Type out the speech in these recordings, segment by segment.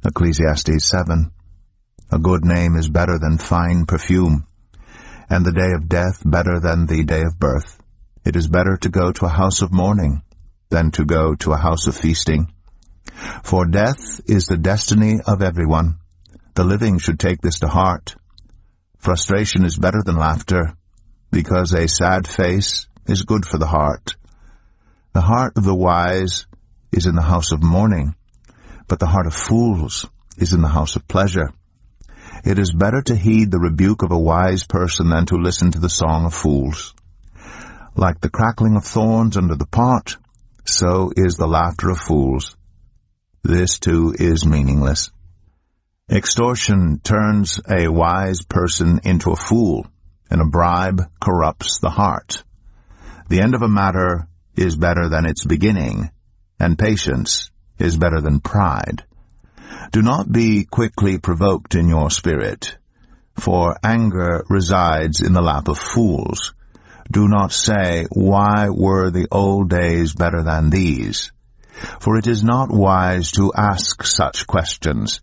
Ecclesiastes 7. A good name is better than fine perfume, and the day of death better than the day of birth. It is better to go to a house of mourning than to go to a house of feasting. For death is the destiny of everyone. The living should take this to heart. Frustration is better than laughter, because a sad face is good for the heart. The heart of the wise is in the house of mourning, but the heart of fools is in the house of pleasure. It is better to heed the rebuke of a wise person than to listen to the song of fools. Like the crackling of thorns under the pot, so is the laughter of fools. This too is meaningless. Extortion turns a wise person into a fool, and a bribe corrupts the heart. The end of a matter is better than its beginning, and patience is better than pride. Do not be quickly provoked in your spirit, for anger resides in the lap of fools. Do not say, "Why were the old days better than these?" For it is not wise to ask such questions.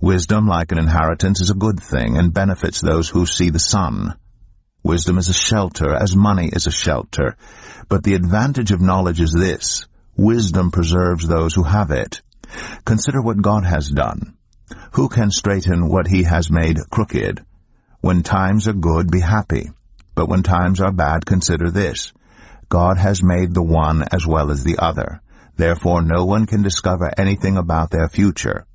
Wisdom, like an inheritance, is a good thing, and benefits those who see the sun. Wisdom is a shelter, as money is a shelter. But the advantage of knowledge is this: wisdom preserves those who have it. Consider what God has done. Who can straighten what he has made crooked? When times are good, be happy. But when times are bad, consider this: God has made the one as well as the other. Therefore no one can discover anything about their future.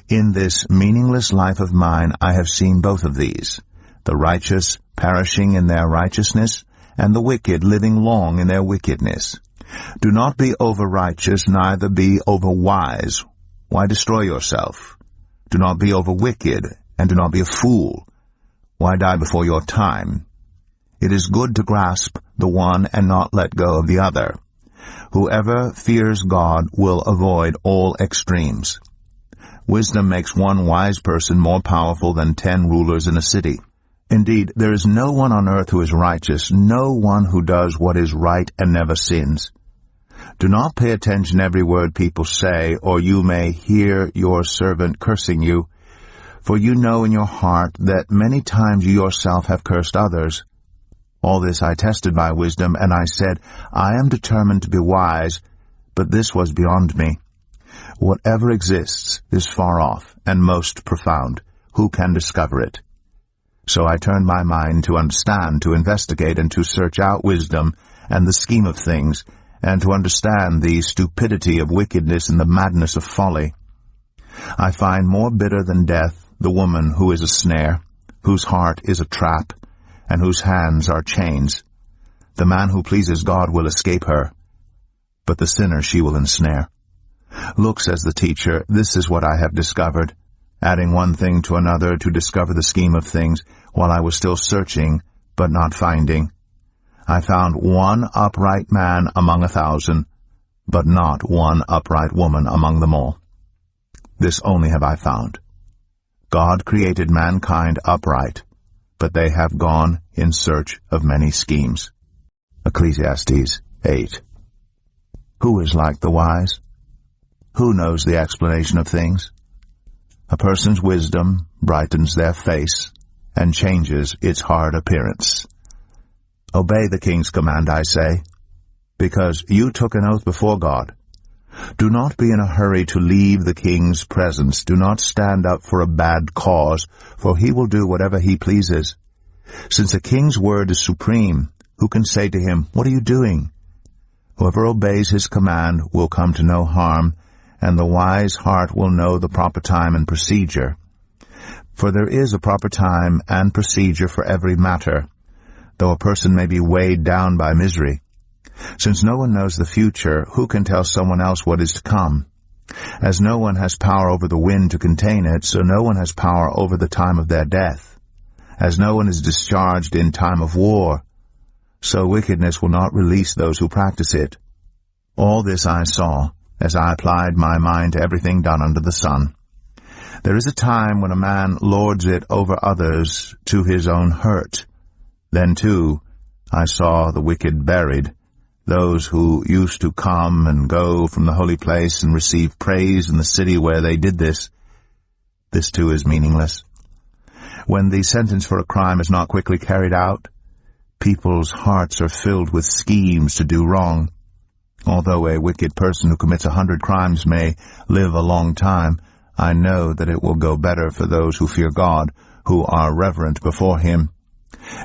In this meaningless life of mine I have seen both of these, the righteous perishing in their righteousness, and the wicked living long in their wickedness. Do not be over-righteous, neither be over-wise. Why destroy yourself? Do not be over-wicked, and do not be a fool. Why die before your time? It is good to grasp the one and not let go of the other. Whoever fears God will avoid all extremes. Wisdom makes one wise person more powerful than 10 rulers in a city. Indeed, there is no one on earth who is righteous, no one who does what is right and never sins. Do not pay attention to every word people say, or you may hear your servant cursing you. For you know in your heart that many times you yourself have cursed others. All this I tested by wisdom, and I said, I am determined to be wise, but this was beyond me. Whatever exists is far off and most profound. Who can discover it? So I turned my mind to understand, to investigate, and to search out wisdom and the scheme of things, and to understand the stupidity of wickedness and the madness of folly. I find more bitter than death the woman who is a snare, whose heart is a trap, and whose hands are chains. The man who pleases God will escape her, but the sinner she will ensnare. Look, says the teacher, this is what I have discovered, adding one thing to another to discover the scheme of things, while I was still searching, but not finding. I found one upright man among 1,000, but not one upright woman among them all. This only have I found. God created mankind upright, but they have gone in search of many schemes. Ecclesiastes 8. Who is like the wise? Who knows the explanation of things? A person's wisdom brightens their face and changes its hard appearance. Obey the king's command, I say, because you took an oath before God. Do not be in a hurry to leave the king's presence. Do not stand up for a bad cause, for he will do whatever he pleases. Since a king's word is supreme, who can say to him, "What are you doing?" Whoever obeys his command will come to no harm, and the wise heart will know the proper time and procedure. For there is a proper time and procedure for every matter, though a person may be weighed down by misery. Since no one knows the future, who can tell someone else what is to come? As no one has power over the wind to contain it, so no one has power over the time of their death. As no one is discharged in time of war, so wickedness will not release those who practice it. All this I saw, as I applied my mind to everything done under the sun. There is a time when a man lords it over others to his own hurt. Then, too, I saw the wicked buried, those who used to come and go from the holy place and receive praise in the city where they did this. This too is meaningless. When the sentence for a crime is not quickly carried out, people's hearts are filled with schemes to do wrong. Although a wicked person who commits 100 crimes may live a long time, I know that it will go better for those who fear God, who are reverent before Him.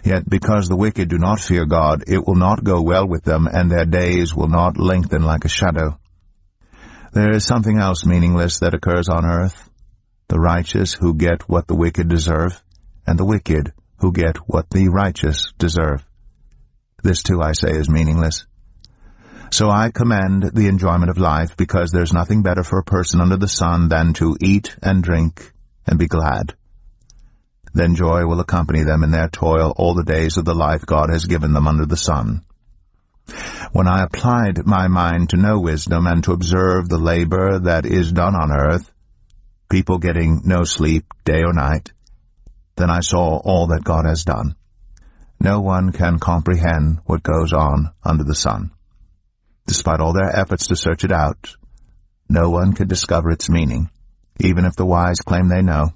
Yet because the wicked do not fear God, it will not go well with them, and their days will not lengthen like a shadow. There is something else meaningless that occurs on earth: the righteous who get what the wicked deserve, and the wicked who get what the righteous deserve. This too, I say, is meaningless. So I commend the enjoyment of life, because there's nothing better for a person under the sun than to eat and drink and be glad. Then joy will accompany them in their toil all the days of the life God has given them under the sun. When I applied my mind to know wisdom and to observe the labor that is done on earth, people getting no sleep day or night, then I saw all that God has done. No one can comprehend what goes on under the sun. Despite all their efforts to search it out, no one can discover its meaning. Even if the wise claim they know,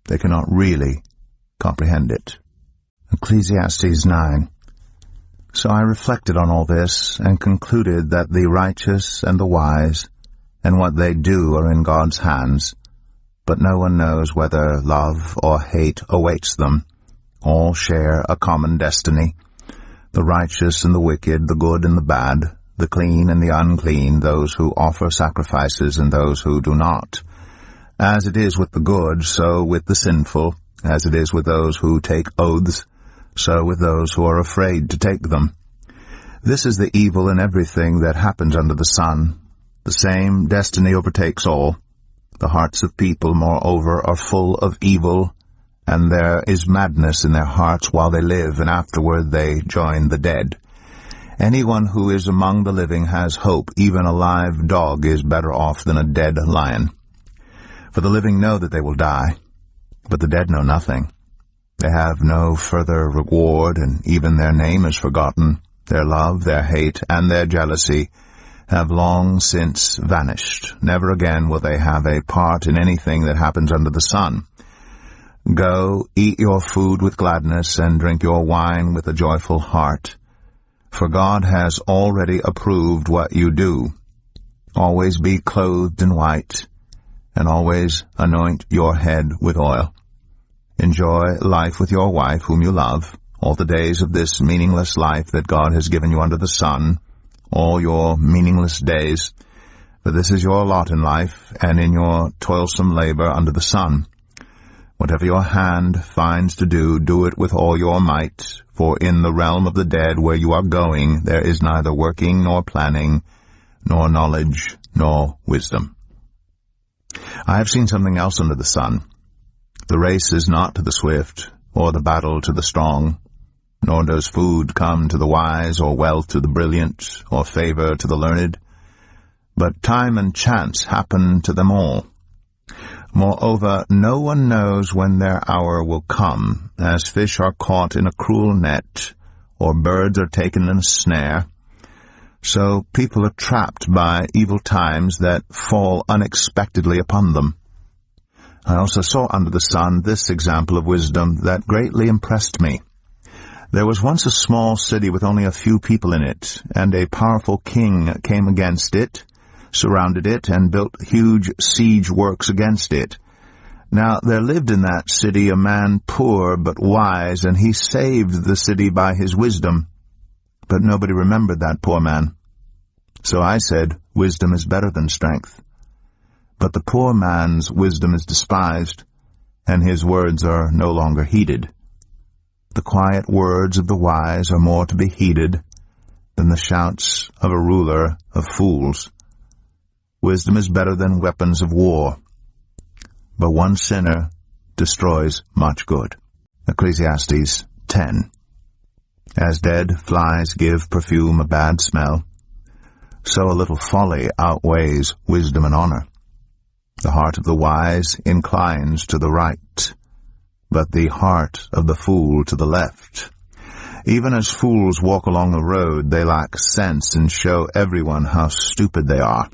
they cannot really comprehend it. Ecclesiastes 9. So I reflected on all this and concluded that the righteous and the wise and what they do are in God's hands, but no one knows whether love or hate awaits them. All share a common destiny: the righteous and the wicked, the good and the bad, the clean and the unclean, those who offer sacrifices and those who do not. As it is with the good, so with the sinful. As it is with those who take oaths, so with those who are afraid to take them. This is the evil in everything that happens under the sun. The same destiny overtakes all. The hearts of people, moreover, are full of evil, and there is madness in their hearts while they live, and afterward they join the dead. Anyone who is among the living has hope. Even a live dog is better off than a dead lion. For the living know that they will die, but the dead know nothing. They have no further reward, and even their name is forgotten. Their love, their hate, and their jealousy have long since vanished. Never again will they have a part in anything that happens under the sun. Go, eat your food with gladness, and drink your wine with a joyful heart. For God has already approved what you do. Always be clothed in white, and always anoint your head with oil. Enjoy life with your wife, whom you love, all the days of this meaningless life that God has given you under the sun, all your meaningless days, for this is your lot in life, and in your toilsome labor under the sun. Whatever your hand finds to do, do it with all your might, for in the realm of the dead where you are going, there is neither working nor planning, nor knowledge, nor wisdom. I have seen something else under the sun. The race is not to the swift, or the battle to the strong, nor does food come to the wise, or wealth to the brilliant, or favor to the learned. But time and chance happen to them all. Moreover, no one knows when their hour will come, as fish are caught in a cruel net, or birds are taken in a snare. So people are trapped by evil times that fall unexpectedly upon them. I also saw under the sun this example of wisdom that greatly impressed me. There was once a small city with only a few people in it, and a powerful king came against it, surrounded it, and built huge siege works against it. Now there lived in that city a man poor but wise, and he saved the city by his wisdom. But nobody remembered that poor man. So I said, wisdom is better than strength. But the poor man's wisdom is despised, and his words are no longer heeded. The quiet words of the wise are more to be heeded than the shouts of a ruler of fools. Wisdom is better than weapons of war, but one sinner destroys much good. Ecclesiastes 10. As dead flies give perfume a bad smell, so a little folly outweighs wisdom and honor. The heart of the wise inclines to the right, but the heart of the fool to the left. Even as fools walk along the road, they lack sense and show everyone how stupid they are.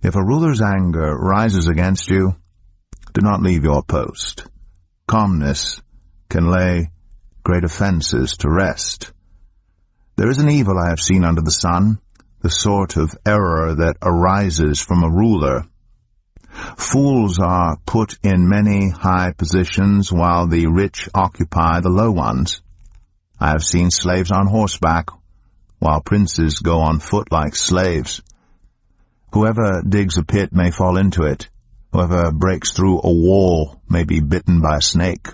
If a ruler's anger rises against you, do not leave your post. Calmness can lay great offenses to rest. There is an evil I have seen under the sun, the sort of error that arises from a ruler. Fools are put in many high positions, while the rich occupy the low ones. I have seen slaves on horseback, while princes go on foot like slaves. Whoever digs a pit may fall into it. Whoever breaks through a wall may be bitten by a snake.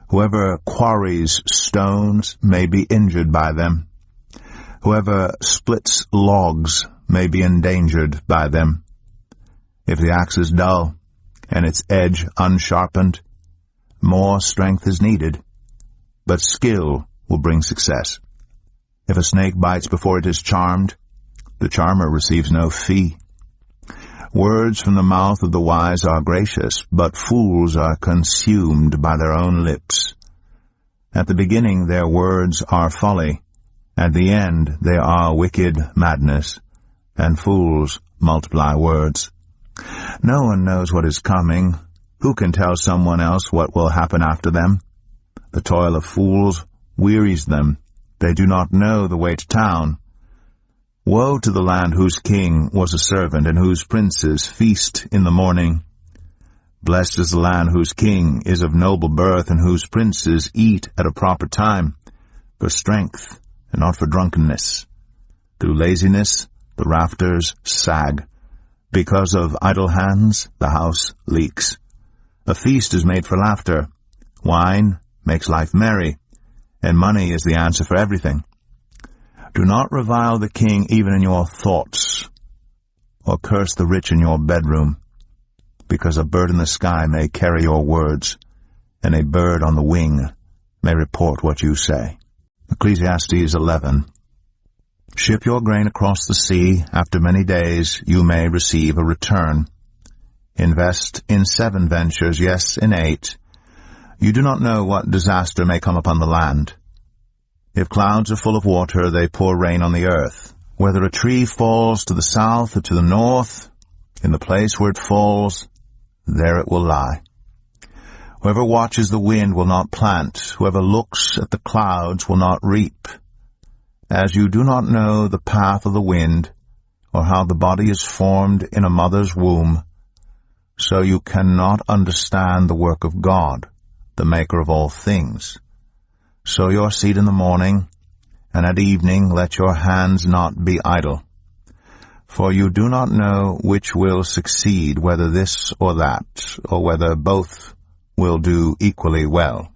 Whoever quarries stones may be injured by them. Whoever splits logs may be endangered by them. If the axe is dull, and its edge unsharpened, more strength is needed, but skill will bring success. If a snake bites before it is charmed, the charmer receives no fee. Words from the mouth of the wise are gracious, but fools are consumed by their own lips. At the beginning their words are folly, at the end they are wicked madness, and fools multiply words. No one knows what is coming. Who can tell someone else what will happen after them? The toil of fools wearies them. They do not know the way to town. Woe to the land whose king was a servant, and whose princes feast in the morning. Blessed is the land whose king is of noble birth, and whose princes eat at a proper time, for strength and not for drunkenness. Through laziness the rafters sag. Because of idle hands the house leaks. A feast is made for laughter. Wine makes life merry, and money is the answer for everything. Do not revile the king even in your thoughts, or curse the rich in your bedroom, because a bird in the sky may carry your words, and a bird on the wing may report what you say. Ecclesiastes 11. Ship your grain across the sea. After many days you may receive a return. Invest in 7 ventures, yes, in 8. You do not know what disaster may come upon the land. If clouds are full of water, they pour rain on the earth. Whether a tree falls to the south or to the north, in the place where it falls, there it will lie. Whoever watches the wind will not plant. Whoever looks at the clouds will not reap. As you do not know the path of the wind, or how the body is formed in a mother's womb, so you cannot understand the work of God, the maker of all things. Sow your seed in the morning, and at evening let your hands not be idle. For you do not know which will succeed, whether this or that, or whether both will do equally well.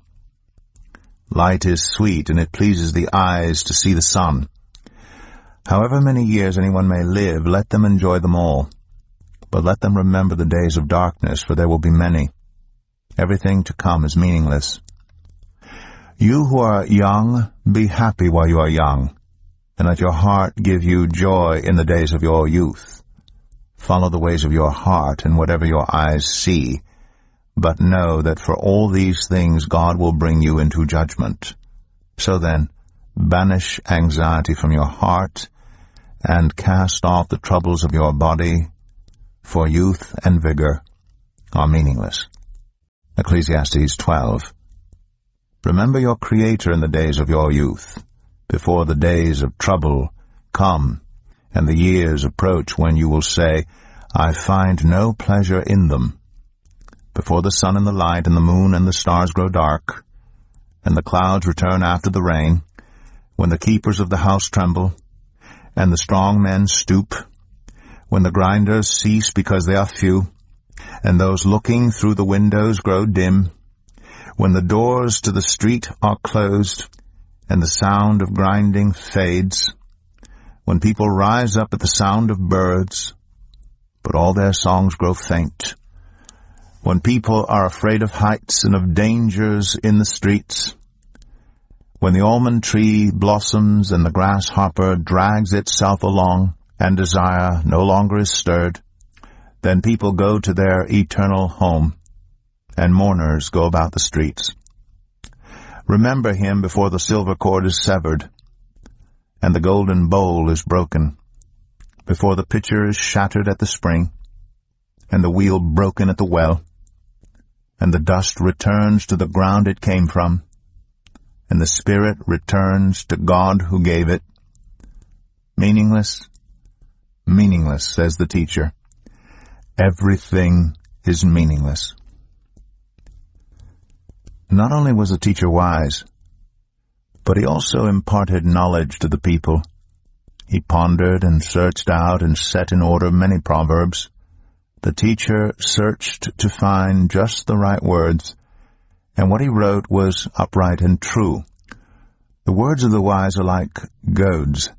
Light is sweet, and it pleases the eyes to see the sun. However many years anyone may live, let them enjoy them all. But let them remember the days of darkness, for there will be many. Everything to come is meaningless. You who are young, be happy while you are young, and let your heart give you joy in the days of your youth. Follow the ways of your heart and whatever your eyes see, but know that for all these things God will bring you into judgment. So then, banish anxiety from your heart, and cast off the troubles of your body, for youth and vigor are meaningless. Ecclesiastes 12. Remember your Creator in the days of your youth, before the days of trouble come, and the years approach when you will say, I find no pleasure in them. Before the sun and the light and the moon and the stars grow dark, and the clouds return after the rain, when the keepers of the house tremble, and the strong men stoop, when the grinders cease because they are few, and those looking through the windows grow dim, when the doors to the street are closed, and the sound of grinding fades, when people rise up at the sound of birds, but all their songs grow faint, when people are afraid of heights and of dangers in the streets, when the almond tree blossoms and the grasshopper drags itself along, and desire no longer is stirred, then people go to their eternal home, and mourners go about the streets. Remember him before the silver cord is severed, and the golden bowl is broken, before the pitcher is shattered at the spring, and the wheel broken at the well, and the dust returns to the ground it came from, and the spirit returns to God who gave it. Meaningless? Meaningless, says the teacher. Everything is meaningless. Not only was the teacher wise, but he also imparted knowledge to the people. He pondered and searched out and set in order many proverbs. The teacher searched to find just the right words, and what he wrote was upright and true. The words of the wise are like goads,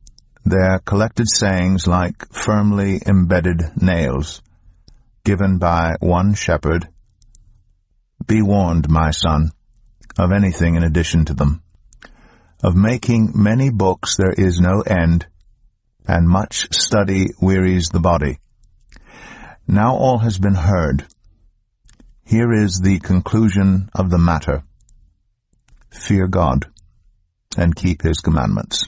their collected sayings like firmly embedded nails, given by one shepherd. Be warned, my son, of anything in addition to them. Of making many books there is no end, and much study wearies the body. Now all has been heard. Here is the conclusion of the matter. Fear God, and keep his commandments.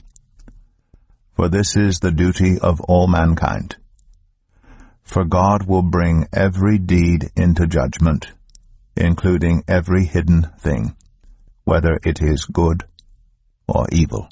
For this is the duty of all mankind. For God will bring every deed into judgment, including every hidden thing, whether it is good or evil.